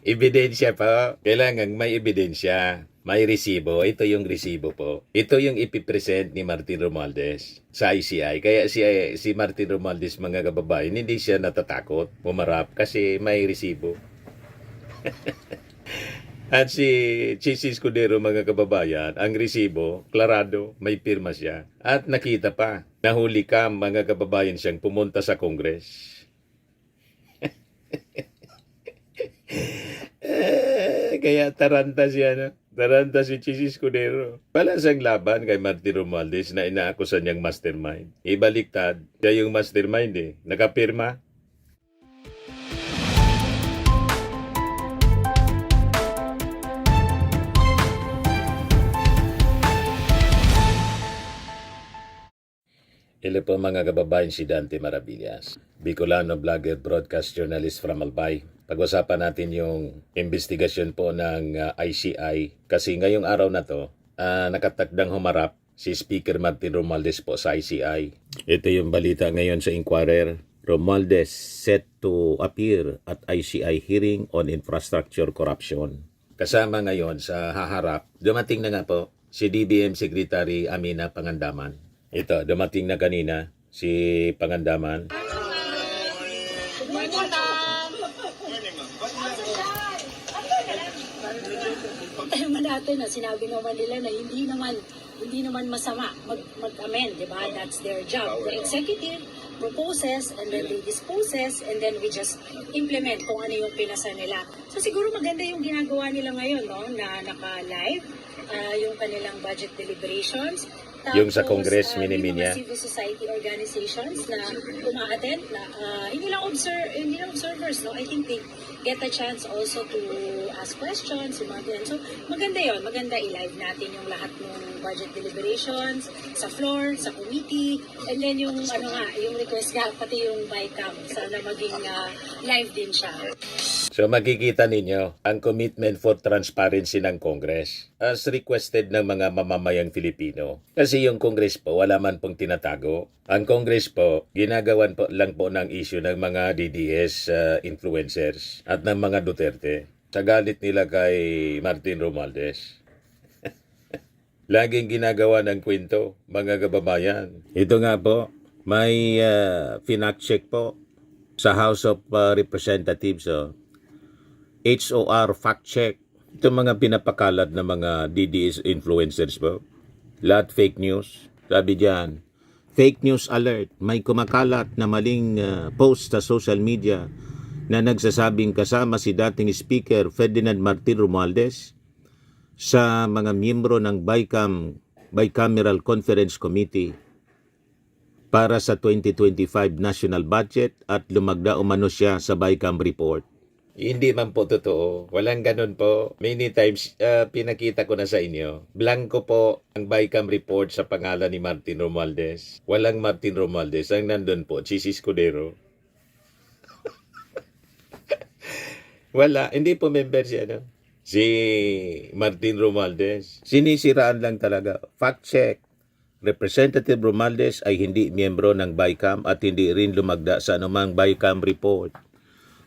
Ebidensya po. Kailangan may ebidensya. May resibo. Ito yung resibo po. Ito yung ipipresent ni Martin Romualdez sa ICI. Kaya si Martin Romualdez, mga kababayan, hindi siya natatakot pumarap kasi may resibo. At si Chis Escudero, mga kababayan, ang resibo, klarado, may pirma siya. At nakita pa, nahuli ka, mga kababayan, siyang pumunta sa Congress. Kaya taranta siya, no? Taranta si Chis Escudero. Palasang laban kay Martin Romualdez na inaakusan niyang mastermind. Ibaliktad, siya yung mastermind Nakapirma. Hello po mga kababayan, si Dante Maravillas, Bicolano vlogger, broadcast journalist from Albay. Pag-usapan natin yung investigasyon po ng ICI kasi ngayong araw na to, nakatakdang humarap si Speaker Martin Romualdez po sa ICI. Ito yung balita ngayon sa Inquirer. Romualdez set to appear at ICI hearing on infrastructure corruption. Kasama ngayon sa haharap, dumating na nga po si DBM Secretary Amina Pangandaman. Ito, dumating na kanina si Pangandaman. Good morning, ma'am. Tema natin na sinabi naman nila na hindi naman masama mag-amend, di ba? That's their job. The executive proposes and then they disposes and then we just implement kung ano yung pinasa nila. So siguro maganda yung ginagawa nila ngayon, no? Na naka-live yung kanilang budget deliberations. Yung sa Congress, miniminya. Yung mga civil society organizations na uma-attend, na hindi lang observers, no? I think they get a chance also to ask questions, yung mga ganyan. So, maganda yun. Maganda i-live natin yung lahat ng budget deliberations, sa floor, sa committee, and then yung, yung request nga, pati yung BICAM, sana maging live din siya. So makikita ninyo ang commitment for transparency ng Congress as requested ng mga mamamayang Filipino. Kasi yung Congress po, wala man pong tinatago. Ang Congress po, ginagawan po lang po ng issue ng mga DDS influencers at ng mga Duterte sa galit nila kay Martin Romualdez. Laging ginagawa ng kwento, mga kababayan. Ito nga po, may finact check po sa House of Representatives. HOR fact check. Ito mga pinapakalat na mga DDS influencers po. Lahat fake news. Sabi diyan, fake news alert. May kumakalat na maling post sa social media na nagsasabing kasama si dating Speaker Ferdinand Martin Romualdez sa mga miyembro ng Bicameral Conference Committee para sa 2025 national budget at lumagda umano siya sa BICAM report. Hindi man po totoo. Walang ganun po. Many times, pinakita ko na sa inyo. Blanco po ang BICAM report sa pangalan ni Martin Romualdez. Walang Martin Romualdez. Ang nandun po, Chis Escudero. Wala. Hindi po member siya, no? Si Martin Romualdez. Sinisiraan lang talaga. Fact check. Representative Romualdez ay hindi miyembro ng BICAM at hindi rin lumagda sa anumang BICAM report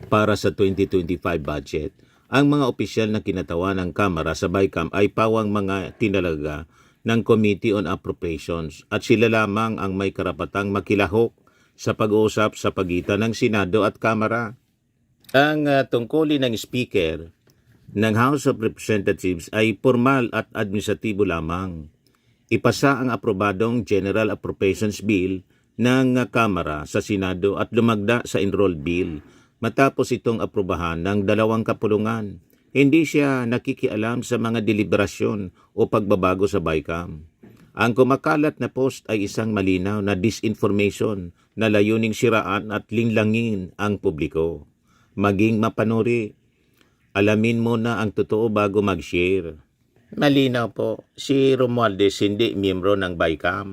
para sa 2025 budget. Ang mga opisyal na kinatawan ng Kamara sa BICAM ay pawang mga tinalaga ng Committee on Appropriations at sila lamang ang may karapatang makilahok sa pag-uusap sa pagitan ng Senado at Kamara. Ang tungkulin ng Speaker ng House of Representatives ay formal at administratibo lamang. Ipasa ang aprobadong General Appropriations Bill ng Kamara sa Senado at lumagda sa Enrolled Bill matapos itong aprobahan ng dalawang kapulungan. Hindi siya nakikialam sa mga deliberasyon o pagbabago sa BICAM. Ang kumakalat na post ay isang malinaw na disinformation na layuning siraan at linlangin ang publiko. Maging mapanuri, alamin mo na ang totoo bago mag-share. Malinaw po, si Romualdez hindi miyembro ng BICAM.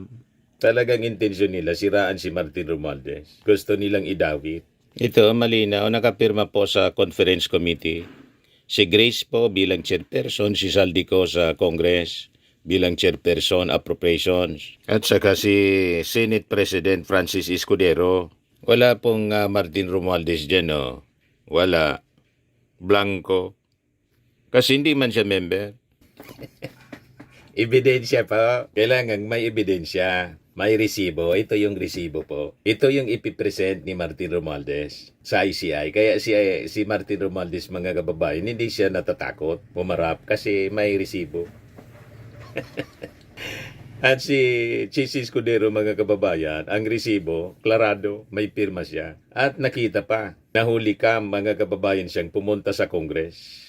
Talagang intensyon nila siraan si Martin Romualdez. Gusto nilang idawit. Ito, malinaw, nakapirma po sa conference committee. Si Grace po bilang chairperson, si Saldico sa Congress bilang chairperson appropriations. At saka si Senate President Francis Escudero. Wala pong Martin Romualdez dyan, no? Wala. Blanco. Kasi hindi man siya member. Ebidensya po. Kailangan may ebidensya. May resibo. Ito yung resibo po. Ito yung ipipresent ni Martin Romualdez sa ICI. Kaya si Martin Romualdez, mga kababayan, hindi siya natatakot pumarap kasi may resibo. At si Chis Escudero, mga kababayan, ang resibo, klarado, may pirma siya. At nakita pa, nahuli ka, mga kababayan, siyang pumunta sa Congress.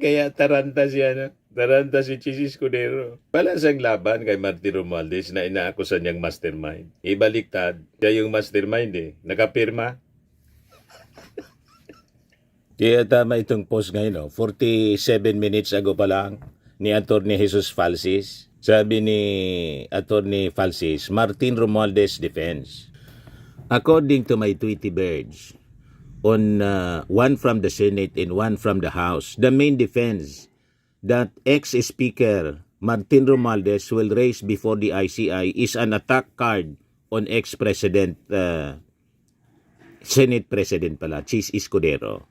Kaya taranta siya, no? Taranta si Chis Escudero. Palasang laban kay Martin Romualdez na inaakusan niyang mastermind. Ibaliktad, siya yung mastermind Nakapirma. Kaya tama itong post ngayon, 47 minutes ago pa lang ni Atty. Jesus Falsis. Sabi ni Atty. Falsis, Martin Romualdez defense. According to my Tweety Birds, on one from the Senate and one from the House, the main defense that ex-speaker Martin Romualdez will raise before the ICI is an attack card on ex-president, Senate President pala, Chis Escudero.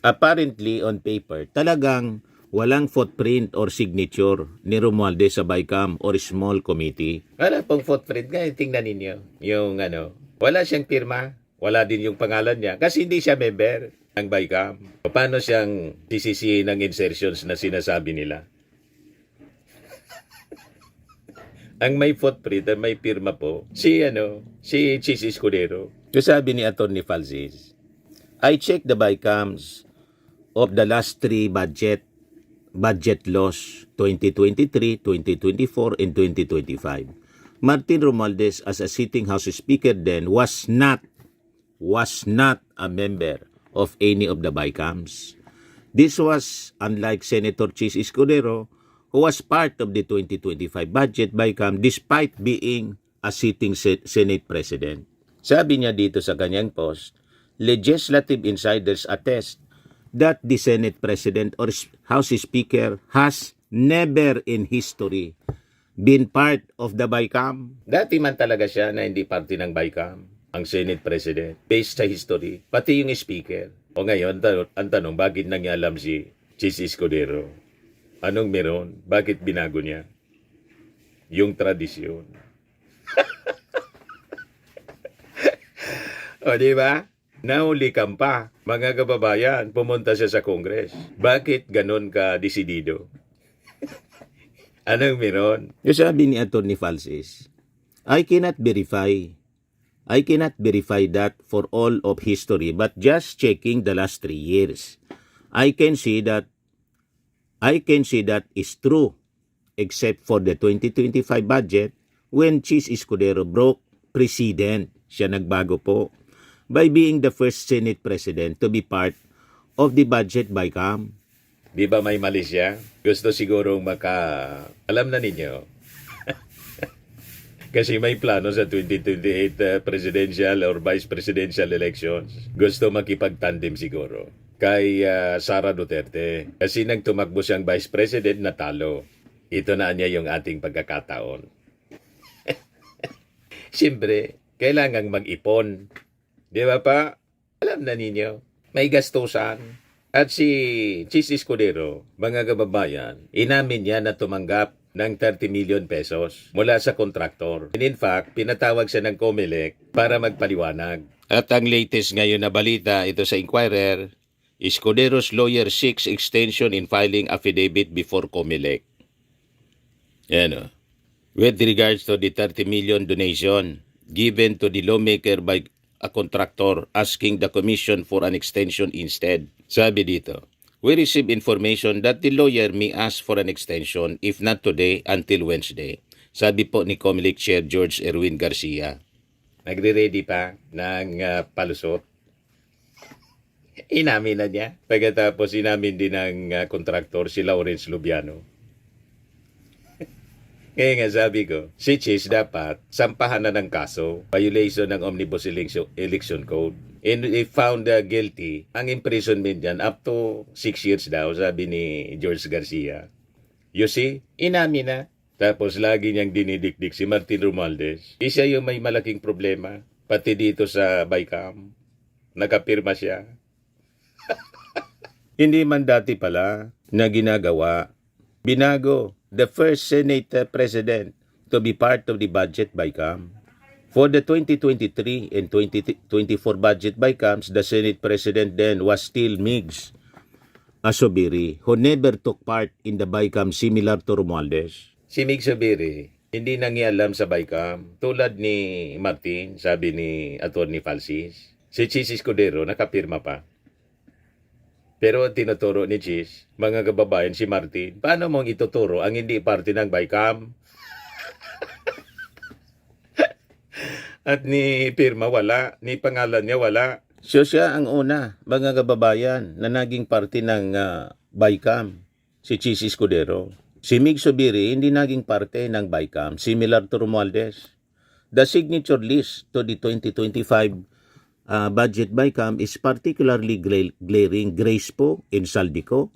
Apparently, on paper, talagang walang footprint or signature ni Romualdez sa BICAM or small committee. Wala pong footprint. Ngayon, tingnan ninyo. Yung wala siyang pirma. Wala din yung pangalan niya. Kasi hindi siya member ng BICAM. Paano siyang sisisihin ng insertions na sinasabi nila? Ang may footprint at may pirma po, si Chis Escudero. Sabi ni Atty. Falsis, I checked the BICAMs of the last three budget laws, 2023, 2024, and 2025. Martin Romualdez, as a sitting House Speaker then, was not a member of any of the BICAMs. This was unlike Senator Chis Escudero, who was part of the 2025 budget BICAM despite being a sitting Senate President. Sabi niya dito sa kanyang post, legislative insiders attest that the Senate President or House Speaker has never in history been part of the BICAM. Dati man talaga siya na hindi parte ng BICAM, ang Senate President, based sa history, pati yung Speaker. O ngayon, ang tanong, bakit nangyalam si Chis Escudero? Anong meron? Bakit binago niya? Yung tradisyon. O, di ba? Nahuli kang pa, mga kababayan, pumunta siya sa Congress. Bakit ganon ka desidido? Anong meron? Yung sabi ni Atty. Falsis, I cannot verify that for all of history, but just checking the last 3 years. I can see that is true, except for the 2025 budget when Chis Escudero broke precedent. Siya nagbago po by being the first Senate President to be part of the budget BICAM. Di ba may mali siya? Gusto sigurong alam na ninyo. Kasi may plano sa 2028 presidential or vice presidential elections. Gusto makipagtandem siguro kay Sara Duterte. Kasi nang tumakbo siyang vice president, natalo. Ito na niya yung ating pagkakataon. Siyempre, kailangang mag-ipon. Di ba pa? Alam na ninyo, may gastusan. At si Chis Escudero, mga kababayan, inamin niya na tumanggap ng 30 million pesos mula sa kontraktor. And in fact, pinatawag siya ng COMELEC para magpaliwanag. At ang latest ngayon na balita, ito sa Inquirer, Escudero's lawyer seeks extension in filing affidavit before COMELEC. Yan o. With regards to the 30 million donation given to the lawmaker by a contractor asking the commission for an extension instead. Sabi dito, we receive information that the lawyer may ask for an extension if not today until Wednesday. Sabi po ni COMELEC Chair George Erwin Garcia. Nagre-ready pa ng palusot. Inamin na niya. Pagkatapos inamin din ng kontraktor si Lawrence Lubiano. Kaya nga sabi ko, si Chis dapat sampahan na ng kaso, violation ng Omnibus Election Code. And if found guilty, ang imprisonment niyan up to 6 years daw, sabi ni George Garcia. You see, inamin na. Tapos lagi niyang dinidikdik si Martin Romualdez. Isa yung may malaking problema. Pati dito sa BICAM, nakapirma siya. Hindi man dati pala na ginagawa. Binago, the first Senate President to be part of the budget BICAM. For the 2023 and 2024 budget BICAMs, the Senate President then was still Migs Zubiri, who never took part in the BICAM similar to Romualdez. Si Migs Zubiri, hindi nangialam sa BICAM. Tulad ni Martin, sabi ni Atty. Falsis, si Chis Escudero nakapirma pa. Pero ang tinuturo ni Chis, mga kababayan, si Martin, paano mong ituturo ang hindi parte ng BICAM? At ni pirma wala, ni pangalan niya wala. So siya ang una, mga kababayan, na naging parte ng BICAM, si Chis Escudero. Si Mig Zubiri hindi naging parte ng BICAM, similar to Romualdez. The signature list to the 2025 budget BICAM is particularly glaring. Grace Poe and Saldico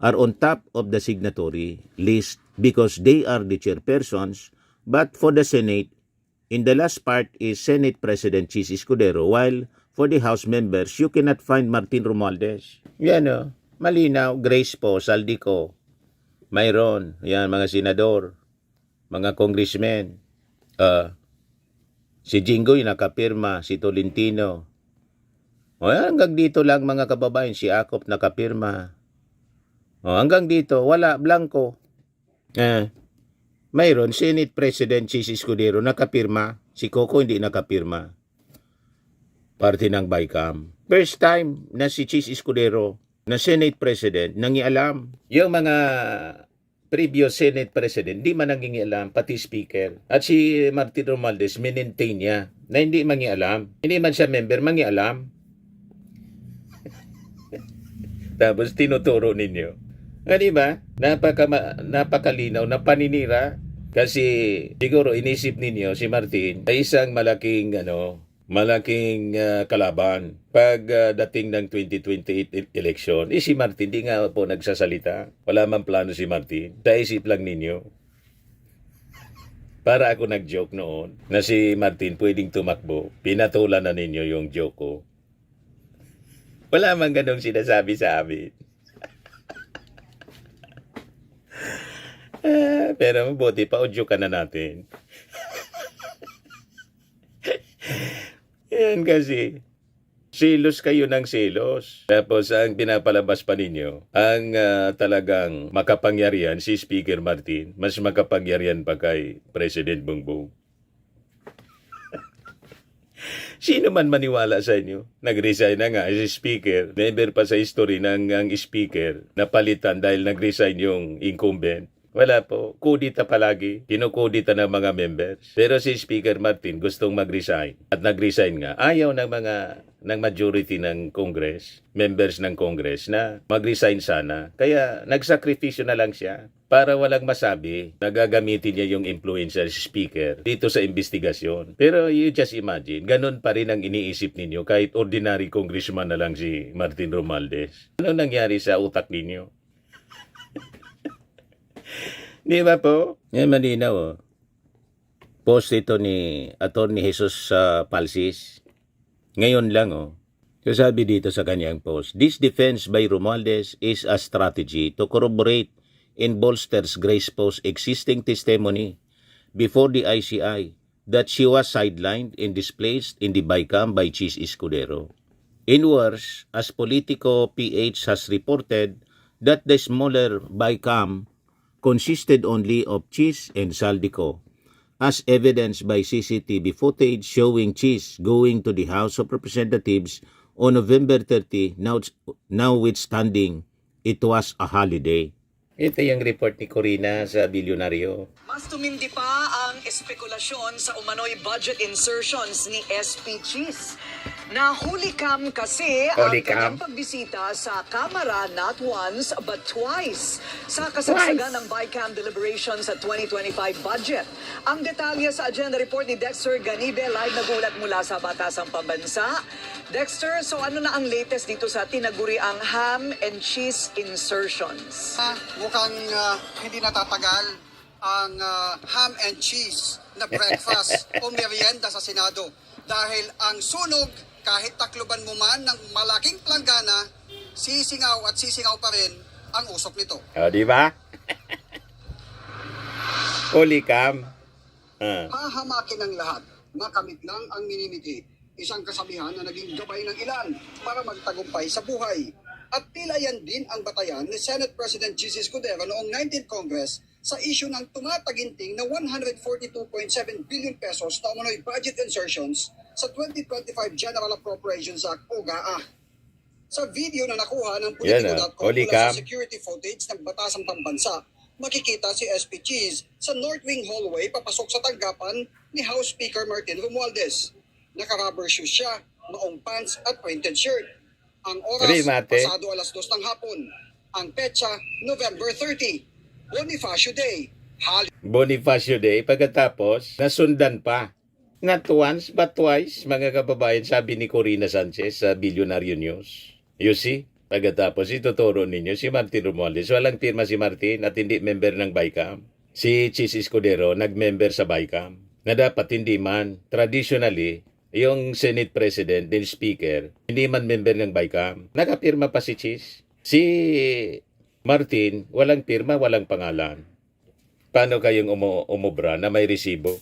are on top of the signatory list because they are the chairpersons, but for the Senate, in the last part is Senate President Chis Escudero, while for the House members, you cannot find Martin Romualdez. Yan o, malinaw, Grace Poe, Saldico, mayroon, yan, mga senador, mga congressmen, si Jinggoy nakapirma, si Tolentino. O, hanggang dito lang mga kababayan, si Acop nakapirma. O, hanggang dito, wala, blanco. Mayroon, Senate President Chis Escudero nakapirma, si Coco hindi nakapirma. Parte ng BICAM. First time na si Chis Escudero na Senate President nangialam. Yung mga previous Senate President, di man nangingialam, pati Speaker. At si Martin Romualdez, minintain niya na hindi mangialam. Hindi man siya member, mangialam. Tapos tinuturo ninyo. Di ba? Napakalinaw na paninira. Kasi siguro inisip ninyo si Martin ay isang malaking kalaban pag dating ng 2028 election. Si Martin di nga po nagsasalita. Wala man plano si Martin. Sa isip lang ninyo. Para ako nag-joke noon na si Martin pwedeng tumakbo. Pinatulan na ninyo yung joke ko. Wala man ganong sinasabi sa amin. Pero mabuti pa, audio ka na natin. Yan kasi, silos kayo ng silos. Tapos ang pinapalabas pa ninyo, ang talagang makapangyarihan si Speaker Martin, mas makapangyarihan pa kay President Bongbong. Sino man maniwala sa inyo? Nag-resign na nga si Speaker. Never pa sa history ng ang Speaker napalitan dahil nag-resign yung incumbent. Wala po. Kudita palagi. Kinukudita ng mga members. Pero si Speaker Martin gustong mag-resign. At nag-resign nga. Ayaw ng majority ng Congress, members ng Congress na mag-resign sana. Kaya nagsakripisyo na lang siya para walang masabi na gagamitin niya yung influencer speaker dito sa investigasyon. Pero you just imagine, ganun pa rin ang iniisip ninyo kahit ordinary congressman na lang si Martin Romualdez. Ano nangyari sa utak ninyo? Di ba po? Yan malinaw oh. Post ito ni Atty. Jesus Falsis. Ngayon lang oh. Sabi dito sa kanyang post, this defense by Romualdez is a strategy to corroborate and bolsters Grace Poe's existing testimony before the ICI that she was sidelined and displaced in the BICAM by Chis Escudero. In worse, as Politico PH has reported that the smaller BICAM consisted only of Chis and Saldico, as evidenced by CCTV footage showing Chis going to the House of Representatives on November 30, notwithstanding it was a holiday. Ito yung report ni Corina sa Bilyonaryo. Mas tumindi pa ang espekulasyon sa umano'y budget insertions ni SP Chis. Nahuli kam kasi ang kanyang pagbisita sa Kamara not once but twice sa kasagsagan ng BICAM deliberations sa 2025 budget. Ang detalye sa agenda report ni Dexter Ganibe, live nagulat mula sa Batasang Pambansa. Dexter, so ano na ang latest dito sa tinaguriang ham and cheese insertions? Mukhang hindi natatagal ang ham and cheese na breakfast o merienda sa Senado. Dahil ang sunog, kahit takluban mo man ng malaking planggana, sisingaw at sisingaw pa rin ang usok nito. O, di ba? Holy cam. Hahamakin ng lahat, makamit lang ang minimiti. Isang kasabihan na naging gabay ng ilan para magtagumpay sa buhay. At tila yan din ang batayan ni Senate President Jesus Escudero noong 19th Congress sa issue ng tumataginting na 142.7 billion pesos na umano'y budget insertions sa 2025 General Appropriations Act o GAA. Sa video na nakuha ng Politico.com Holy mula cam. sa security footage ng Batasang Pambansa, makikita si SP Cheese sa North Wing hallway papasok sa tanggapan ni House Speaker Martin Romualdez. Naka-rubber shoes siya, maong pants at printed shirt. Ang oras, Mate. pasado alas 2 ng hapon. Ang petsa, November 30. Bonifacio Day. Bonifacio Day, pagkatapos, nasundan pa. Not once, but twice, mga kababayan, sabi ni Corina Sanchez sa Billionaire News. You see? Pagkatapos, ituturo ninyo si Martin Romualdez. Walang pirma si Martin at hindi member ng BICAM. Si Chis Escudero, nag-member sa BICAM. Na dapat hindi man, traditionally, yung Senate President, din Speaker, hindi man member ng BICAM. Nakapirma pa si Chis. Si Martin, walang pirma, walang pangalan. Paano kayong umubra na may resibo?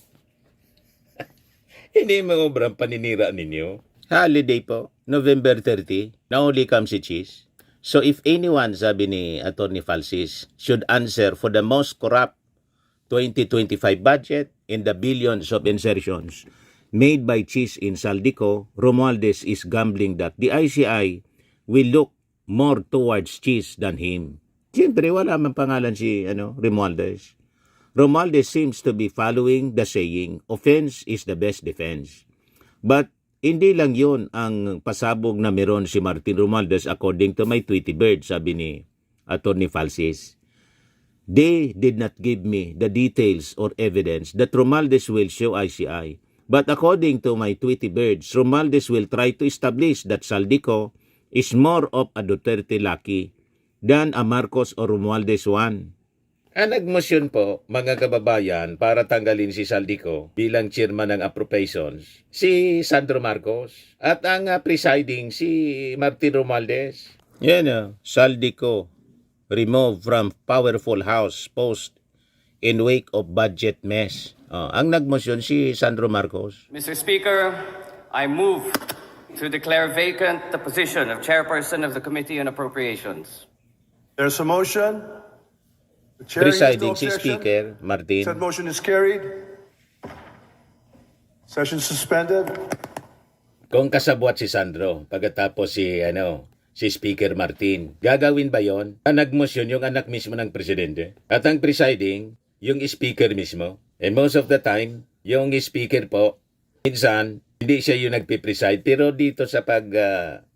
Hindi mo ubrang paninira ninyo. Holiday po, November 30, na only comes si Chis. So if anyone, sabi ni Atty. Falsis, should answer for the most corrupt 2025 budget in the billions of insertions made by Chis in Saldico, Romualdez is gambling that the ICI will look more towards Chis than him. Siyempre, wala man pangalan si Romualdez. Romualdez seems to be following the saying, offense is the best defense. But hindi lang yun ang pasabog na meron si Martin Romualdez according to my Tweety Bird, sabi ni Atty. Falsis. They did not give me the details or evidence that Romualdez will show ICI. But according to my Tweety Birds, Romualdez will try to establish that Saldico is more of a Duterte lucky than a Marcos or Romualdez one. Ang nagmosyon po, mga kababayan, para tanggalin si Saldico bilang chairman ng appropriations, si Sandro Marcos. At ang presiding, si Martin Romualdez. Yan Saldico, removed from powerful house post in wake of budget mess. Ang nagmosyon si Sandro Marcos. Mr. Speaker, I move to declare vacant the position of chairperson of the Committee on Appropriations. There's a motion. The chair yields to Presiding si objection. Speaker Martin. Said motion is carried. Session suspended. Kung kasabwat si Sandro, pagkatapos si Speaker Martin, gagawin ba yon? Ang nagmosyon yung anak mismo ng presidente. At ang presiding, yung speaker mismo. And most of the time, yung speaker po, minsan, hindi siya yung nagpipreside. Pero dito sa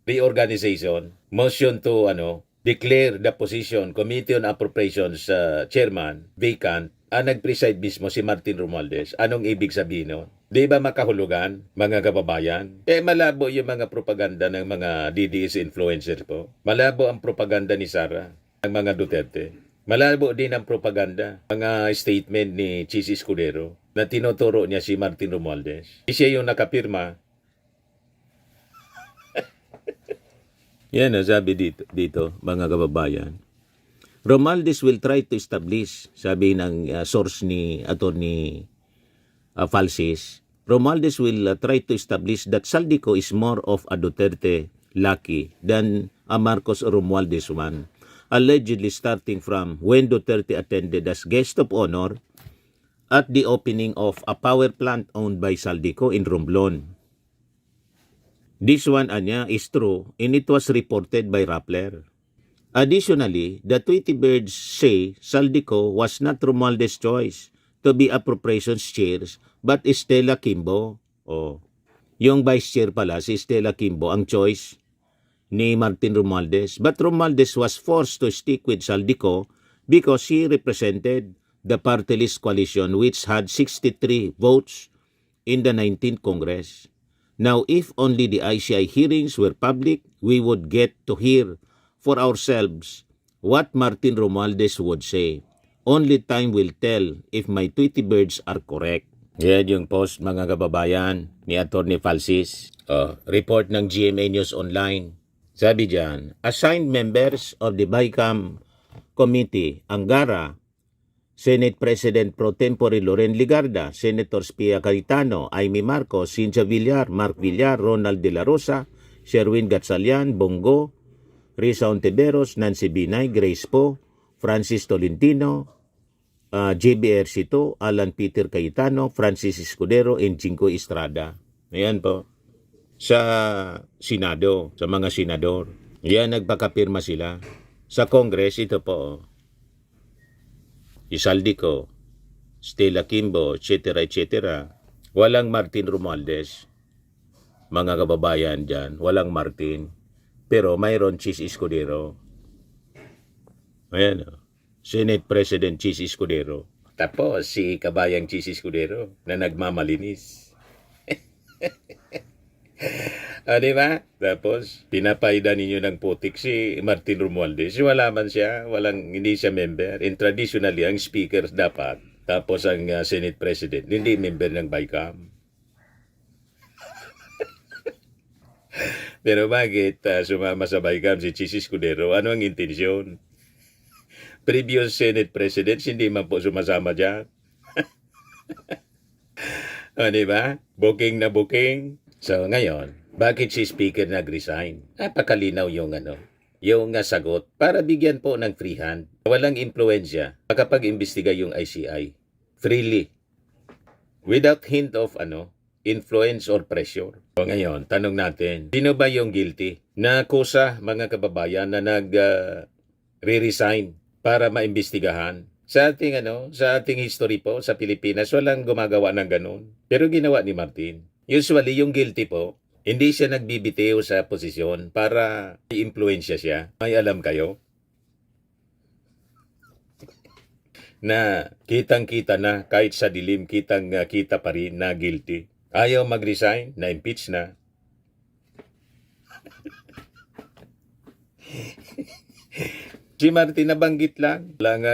reorganization, motion to declare the position, Committee on Appropriations Chairman, vacant, ang nagpreside mismo si Martin Romualdez. Anong ibig sabihin nun? Di ba makahulugan, mga kababayan? Malabo yung mga propaganda ng mga DDS influencers po. Malabo ang propaganda ni Sara, ng mga Duterte. Malabo din ang propaganda, mga statement ni Chis Escudero na tinuturo niya si Martin Romualdez. Siya yung nakapirma. Yan sabi dito, mga kababayan. Romualdez will try to establish, sabi ng source ni Atty. Falsis, Romualdez will try to establish that Saldico is more of a Duterte lucky than a Marcos or Romualdez one. Allegedly starting from when Duterte attended as guest of honor at the opening of a power plant owned by Saldico in Romblon. This one, is true and it was reported by Rappler. Additionally, the Tweety Birds say Saldico was not Romualdez's choice to be appropriations chair but Estela Kimbo. Yung vice chair pala, si Estela Kimbo, ang choice ni Martin Romualdez. But Romualdez was forced to stick with Saldico because he represented the party list coalition which had 63 votes in the 19th Congress. Now, if only the ICI hearings were public, we would get to hear for ourselves what Martin Romualdez would say. Only time will tell if my Tweety Birds are correct. Yan yung post, mga kababayan, ni Atty. Falsis. Report ng GMA News Online. Sabi dyan, assigned members of the BICAM Committee, Angara, Senate President Pro Tempore Loren Ligarda, Senators Pia Cayetano, Amy Marcos, Cynthia Villar, Mark Villar, Ronald De La Rosa, Sherwin Gatchalian, Bongo, Risa Ontiveros, Nancy Binay, Grace Poe, Francis Tolentino, JB Ercito, Alan Peter Cayetano, Francis Escudero, and Jingo Estrada. Ayan po. Sa Senado, sa mga senador. Yan, nagpakapirma sila. Sa Congress, ito po. Isaldico, Stella Kimbo, etc. Walang Martin Romualdez. Mga kababayan dyan, walang Martin. Pero mayroon Chis Escudero. Ayan o. Senate President Chis Escudero. Tapos si kabayang Chis Escudero na nagmamalinis. Di ba? Tapos pinapayda ninyo ng putik si Martin Romualdez. Wala man siya, hindi siya member. And traditionally, ang speaker dapat. Tapos ang Senate President, hindi member ng BICAM. Pero bakit sumama sa BICAM si Chis Escudero? Ano ang intensyon? Previous Senate Presidents, hindi man po sumasama dyan. Di ba? Booking na booking. So ngayon, bakit si Speaker nag-resign? Napakalinaw yung sagot para bigyan po ng free hand. Walang impluensya makapag-imbestiga yung ICI. Freely. Without hint of influence or pressure. So ngayon, tanong natin, sino ba yung guilty na kusa, mga kababayan, na nag-re-resign para maimbestigahan? Sa ating history po sa Pilipinas, walang gumagawa ng ganun. Pero ginawa ni Martin. Usually, yung guilty po, hindi siya nagbibitiw sa posisyon para i-influensya siya. May alam kayo? Na kitang-kita na, kahit sa dilim, kitang-kita pa rin na guilty. Ayaw mag-resign, na-impeach na. Si Martin nabanggit lang, lang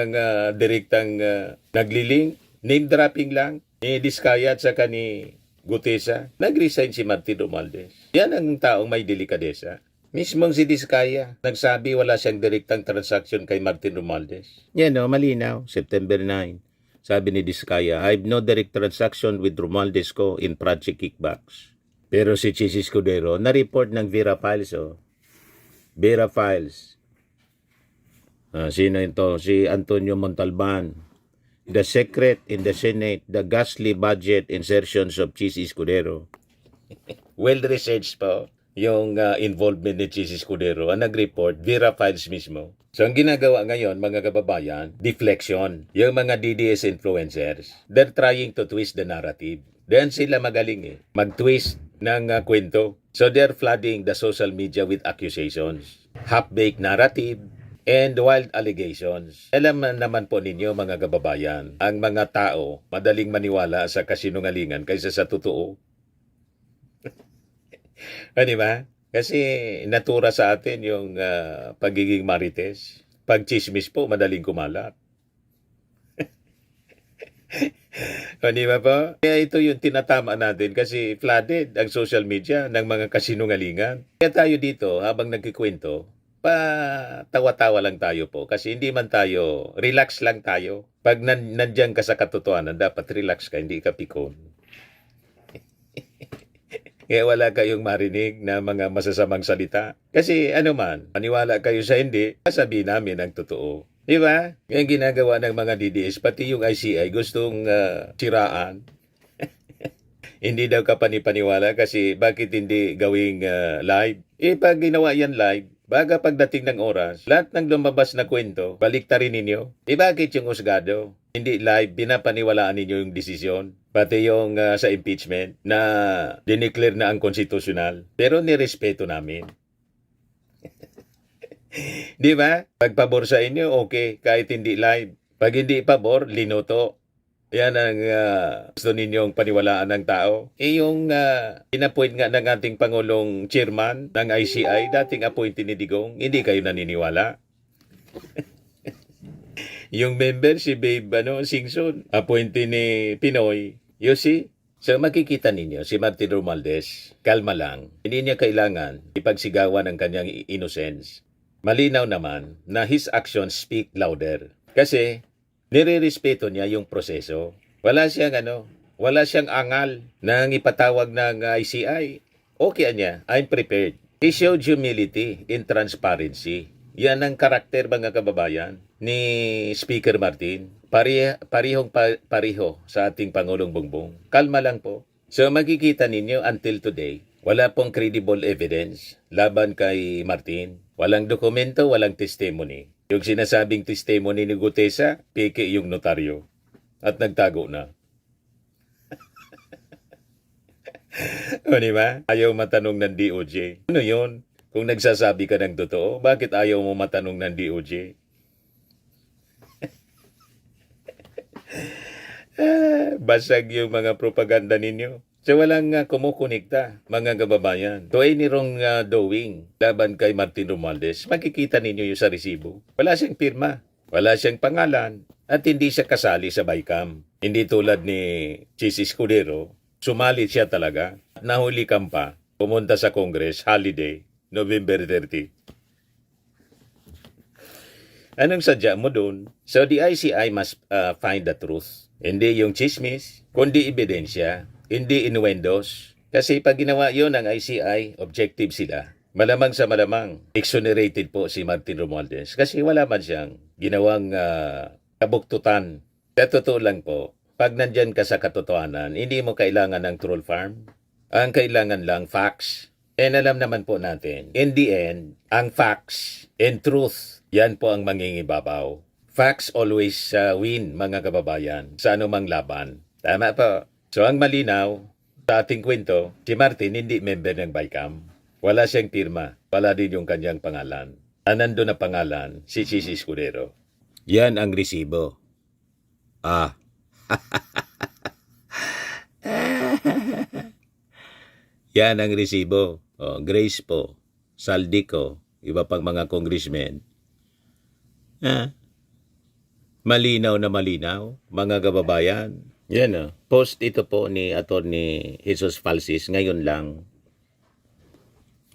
direktang naglilink, name dropping lang, ni Diskaya at saka ni Gutesa. Nag-resign si Martin Romualdez. Yan ang taong may delikadesa. Mismong si Diskaya, nagsabi wala siyang direktang transaction kay Martin Romualdez. Yan malinaw, September 9. Sabi ni Diskaya, I have no direct transaction with Romualdez ko in project kickbacks. Pero si Chis Escudero, na-report ng Vera Files. Vera Files. Sino ito? Si Antonio Montalban. The secret in the Senate, the ghastly budget insertions of Chis Escudero. Well-researched po yung involvement ni Chis Escudero. Ang nag-report, Vera Files mismo. So, ang ginagawa ngayon, mga kababayan, deflection. Yung mga DDS influencers, they're trying to twist the narrative. Then sila magaling mag-twist ng kwento. So, they're flooding the social media with accusations. Half-baked narrative, and wild allegations. Alam naman po ninyo, mga kababayan, ang mga tao madaling maniwala sa kasinungalingan kaysa sa totoo. Di ba? Kasi natura sa atin yung pagiging marites. Pag chismis po, madaling kumalat. Di ba po? Kaya ito yung tinatama natin kasi flooded ang social media ng mga kasinungalingan. Kaya tayo dito, habang nagkikwento, tawa-tawa lang tayo po kasi hindi man tayo, relax lang tayo. Pag nandiyan ka sa katotohanan, dapat relax ka, hindi ka pikon. Kaya wala kayong marinig na mga masasamang salita. Kasi maniwala kayo sa hindi, sasabihin namin ang totoo. Di ba? Yung ginagawa ng mga DDS, pati yung ICI, gustong siraan. Hindi daw ka panipaniwala kasi bakit hindi gawing live? Pag ginawa yan live, baga pagdating ng oras, lahat ng lumabas na kwento, baliktarin ninyo. Bakit yung husgado? Hindi live, binapaniwalaan ninyo yung desisyon. Pati yung sa impeachment na dineclare na ang konstitusyonal. Pero nirespeto namin. Di ba? Pag pabor sa inyo, okay, kahit hindi live. Pag hindi pabor, linoto. Yan ang gusto ninyong paniwalaan ng tao. Yung inappoint nga ng ating Pangulong Chairman ng ICI, dating appointee ni Digong, hindi kayo naniniwala. Yung member, si Babe Singson, appointee ni Pinoy, You see? So makikita ninyo, si Martin Romualdez, kalma lang. Hindi niya kailangan ipagsigawan ang kanyang innocence. Malinaw naman na his actions speak louder. Kasi nire-respeto niya yung proseso. Wala siyang angal nang ipatawag ng ICI. Okay niya, I'm prepared. He showed humility in transparency. Yan ang karakter, mga kababayan, ni Speaker Martin. Pareho sa ating Pangulong Bongbong. Kalma lang po. So makikita ninyo until today, wala pong credible evidence laban kay Martin. Walang dokumento, walang testimony. Yung sinasabing testimony ni Gutesa, peke yung notaryo. At nagtago na. O diba? Ayaw matanong ng DOJ. Ano yun? Kung nagsasabi ka ng totoo, bakit ayaw mo matanong ng DOJ? Basag yung mga propaganda ninyo. So walang kumukonekta, mga kababayan. To any wrong doing laban kay Martin Romualdez, makikita ninyo yung sa resibo. Wala siyang pirma, wala siyang pangalan, at hindi siya kasali sa BICAM. Hindi tulad ni Chis Escudero, sumali siya talaga. Nahuli kang pa, pumunta sa Congress, holiday, November 30. Anong sadya mo doon? So the ICI must find the truth. Hindi yung chismis, kundi ebidensya, hindi innuendos. Kasi pag ginawa yun ng ICI, objective sila. Malamang sa malamang, exonerated po si Martin Romualdez. Kasi wala man siyang ginawang kabuktutan. Sa totoo lang po, pag nandyan ka sa katotohanan, hindi mo kailangan ng troll farm. Ang kailangan lang, facts. And alam naman po natin, in the end, ang facts and truth, yan po ang mangingibabaw. Facts always win, mga kababayan, sa anumang laban. Tama po. So ang malinaw, sa ating kwento, si Martin hindi member ng BICAM. Wala siyang pirma, wala din yung kanyang pangalan. Nando na pangalan, si Chis Escudero. Yan ang resibo. Yan ang resibo. Grace po, Saldico, iba pang mga congressmen. Malinaw na malinaw, mga kababayan. Yan post ito po ni Attorney Jesus Falsis ngayon lang.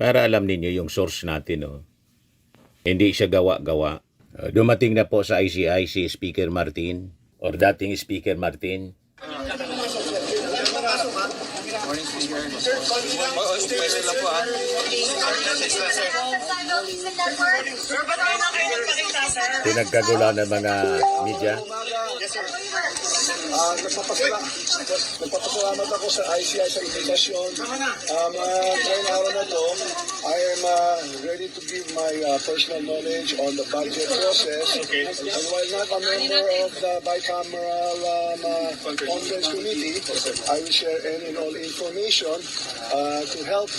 Para alam ninyo yung source natin. Hindi siya gawa-gawa. Dumating na po sa ICI si Speaker Martin or dating Speaker Martin. Pinagkagulan ng mga media. Nagpapasalamat ako sa ICI sa invitasyon. Ngayong araw na to, I am ready to give my personal knowledge on the budget process. And while not a member of the bicameral conference committee, I will share any and all information to help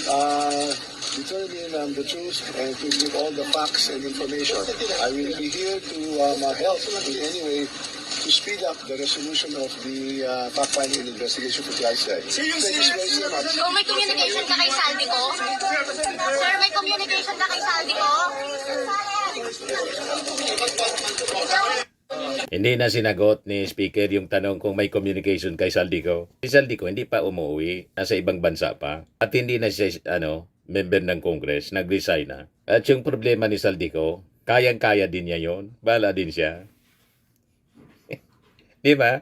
determine the truth and to give all the facts and information. I will be here to help in any way to speed up the resolution of the fact-finding and investigation for the ICI. Thank you very much. So may communication ka kay Saldico? Sir, may communication ka kay Saldico? Hindi na sinagot ni Speaker yung tanong kung may communication kay Saldico. Si Saldico hindi pa umuwi, nasa ibang bansa pa. At hindi na siya member ng Congress, nag-resign na. At yung problema ni Saldico, kayang-kaya din niya yon, bala din siya. Di ba?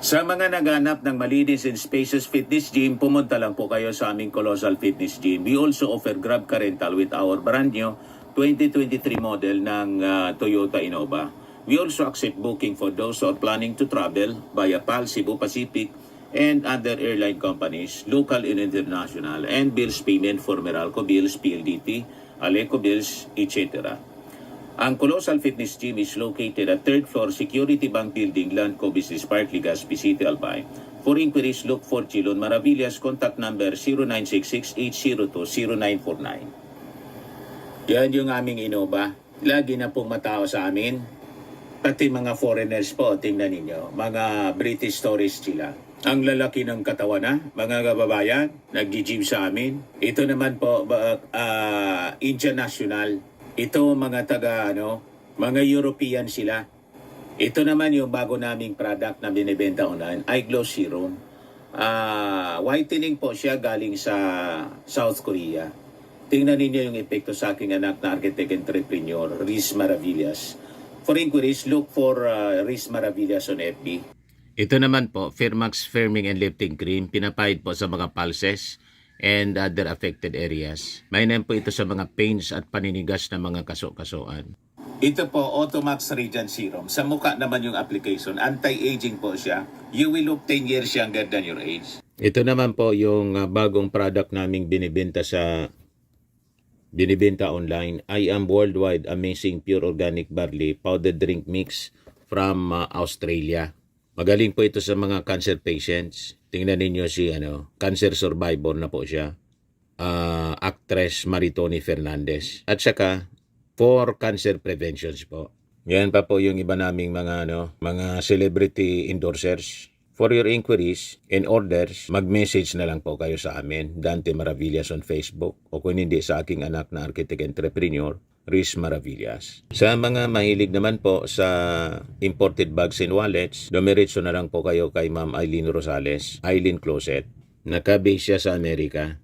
Sa mga naghanap ng malinis and spacious fitness gym, pumunta lang po kayo sa aming Colossal Fitness Gym. We also offer Grab Car Rental with our brand new 2023 model ng Toyota Innova. We also accept booking for those who are planning to travel via PAL, Cebu Pacific, and other airline companies, local and international, and bills payment for Meralco Bills, PLDT, Aleco Bills, etc. Ang Colossal Fitness Gym is located at 3rd floor Security Bank Building, Landco Business Park, Legazpi City, Albay. For inquiries, look for Chilon Maravillas. Contact number 0966-802-0949. Yan yung aming Innova. Lagi na pong matao sa amin. Pati mga foreigners po, tingnan ninyo. Mga British tourists sila. Ang lalaki ng katawan na, mga kababayan, nag-gym sa amin. Ito naman po, Indian National. Ito mga mga European sila. Ito naman yung bago naming product na binibenta online, Eye Glow Serum. Whitening po siya galing sa South Korea. Tingnan ninyo yung epekto sa aking anak na architect entrepreneur, Riz Maravillas. For inquiries, look for Riz Maravillas on FB. Ito naman po, Firmax Firming and Lifting Cream, pinapahid po sa mga pulses and other affected areas. Mainam po ito sa mga pains at paninigas na mga kaso-kasuan. Ito po, Automax Radiant Serum. Sa mukha naman yung application. Anti-aging po siya. You will look 10 years younger than your age. Ito naman po yung bagong product naming binibenta online. I Am Worldwide Amazing Pure Organic Barley Powdered Drink Mix from Australia. Magaling po ito sa mga cancer patients. Tingnan ninyo si cancer survivor na po siya. Actress Maritoni Fernandez. At saka for cancer preventions po. Yan pa po yung iba naming mga celebrity endorsers. For your inquiries and orders, mag-message na lang po kayo sa amin, Dante Maravillas on Facebook, o kung hindi sa aking anak na architect entrepreneur, Riz Maravillas. Sa mga mahilig naman po sa imported bags and wallets, dumiretso na lang po kayo kay Ma'am Eileen Rosales, Eileen Closet. Naka-base siya sa Amerika.